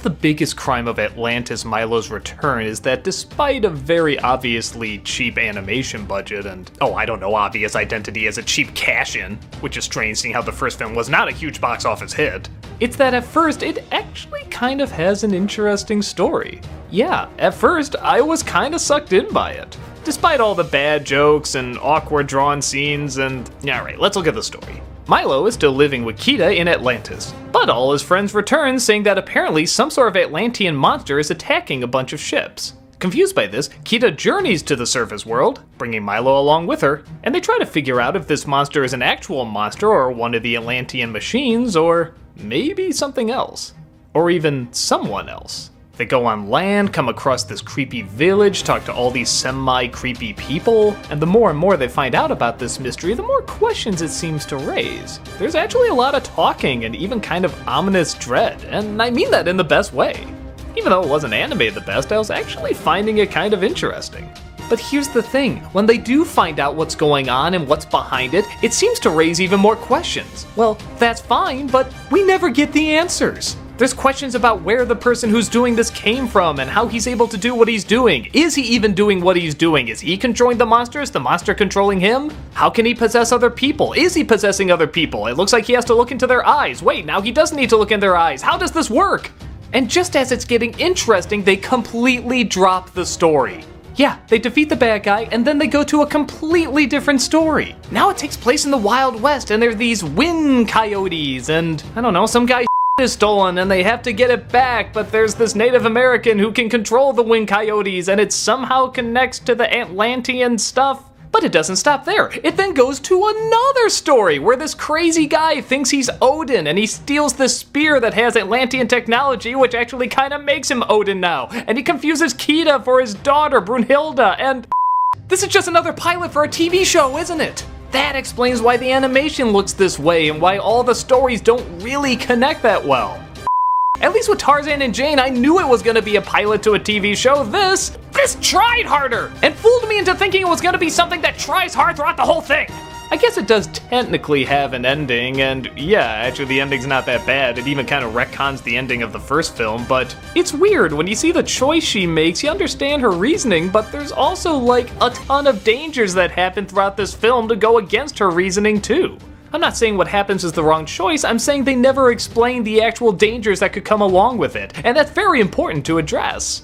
the biggest crime of Atlantis Milo's Return is that despite a very obviously cheap animation budget and, obvious identity as a cheap cash-in, which is strange seeing how the first film was not a huge box office hit, it's that at first it actually kind of has an interesting story. Yeah, at first I was kinda sucked in by it. Despite all the bad jokes and awkward drawn scenes and... Alright, let's look at the story. Milo is still living with Kita in Atlantis, but all his friends return saying that apparently some sort of Atlantean monster is attacking a bunch of ships. Confused by this, Kita journeys to the surface world, bringing Milo along with her, and they try to figure out if this monster is an actual monster or one of the Atlantean machines, or maybe something else. Or even someone else. They go on land, come across this creepy village, talk to all these semi-creepy people, and the more and more they find out about this mystery, the more questions it seems to raise. There's actually a lot of talking and even kind of ominous dread, and I mean that in the best way. Even though it wasn't animated the best, I was actually finding it kind of interesting. But here's the thing, when they do find out what's going on and what's behind it, it seems to raise even more questions. Well, that's fine, but we never get the answers. There's questions about where the person who's doing this came from and how he's able to do what he's doing. Is he even doing what he's doing? Is he controlling the monster? Is the monster controlling him? How can he possess other people? Is he possessing other people? It looks like he has to look into their eyes. Wait, now he doesn't need to look in their eyes. How does this work? And just as it's getting interesting, they completely drop the story. Yeah, they defeat the bad guy, and then they go to a completely different story. Now it takes place in the Wild West, and there are these wind coyotes, and, some guy is stolen, and they have to get it back, but there's this Native American who can control the wind coyotes, and it somehow connects to the Atlantean stuff. But it doesn't stop there. It then goes to another story where this crazy guy thinks he's Odin and he steals this spear that has Atlantean technology, which actually kind of makes him Odin now. And he confuses Kita for his daughter, Brunhilde, and... This is just another pilot for a TV show, isn't it? That explains why the animation looks this way and why all the stories don't really connect that well. At least with Tarzan and Jane, I knew it was gonna be a pilot to a TV show. This tried harder and fooled me into thinking it was gonna be something that tries hard throughout the whole thing. I guess it does technically have an ending, and yeah, actually the ending's not that bad. It even kind of retcons the ending of the first film, but it's weird. When you see the choice she makes, you understand her reasoning, but there's also like a ton of dangers that happen throughout this film to go against her reasoning too. I'm not saying what happens is the wrong choice, I'm saying they never explain the actual dangers that could come along with it, and that's very important to address.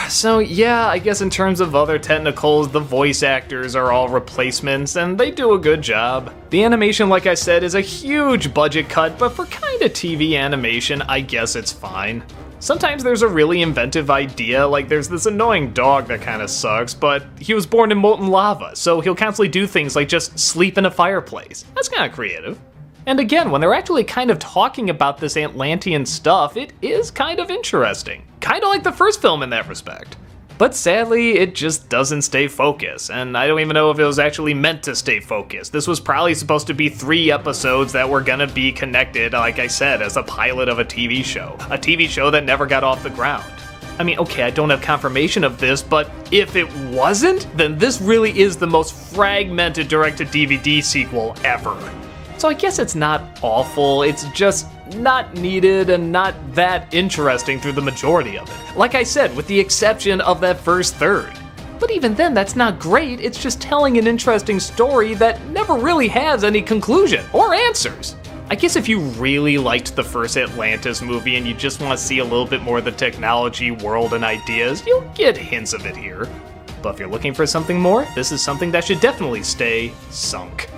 So yeah, I guess in terms of other technicals, the voice actors are all replacements, and they do a good job. The animation, like I said, is a huge budget cut, but for kinda TV animation, I guess it's fine. Sometimes there's a really inventive idea, like there's this annoying dog that kinda sucks, but he was born in molten lava, so he'll constantly do things like just sleep in a fireplace. That's kinda creative. And again, when they're actually kind of talking about this Atlantean stuff, it is kind of interesting. Kinda like the first film in that respect. But sadly, it just doesn't stay focused, and I don't even know if it was actually meant to stay focused. This was probably supposed to be 3 episodes that were gonna be connected, like I said, as a pilot of a TV show. A TV show that never got off the ground. I mean, okay, I don't have confirmation of this, but if it wasn't, then this really is the most fragmented direct-to-DVD sequel ever. So I guess it's not awful, it's just not needed and not that interesting through the majority of it. Like I said, with the exception of that first third. But even then, that's not great, it's just telling an interesting story that never really has any conclusion or answers. I guess if you really liked the first Atlantis movie and you just want to see a little bit more of the technology, world, and ideas, you'll get hints of it here. But if you're looking for something more, this is something that should definitely stay sunk.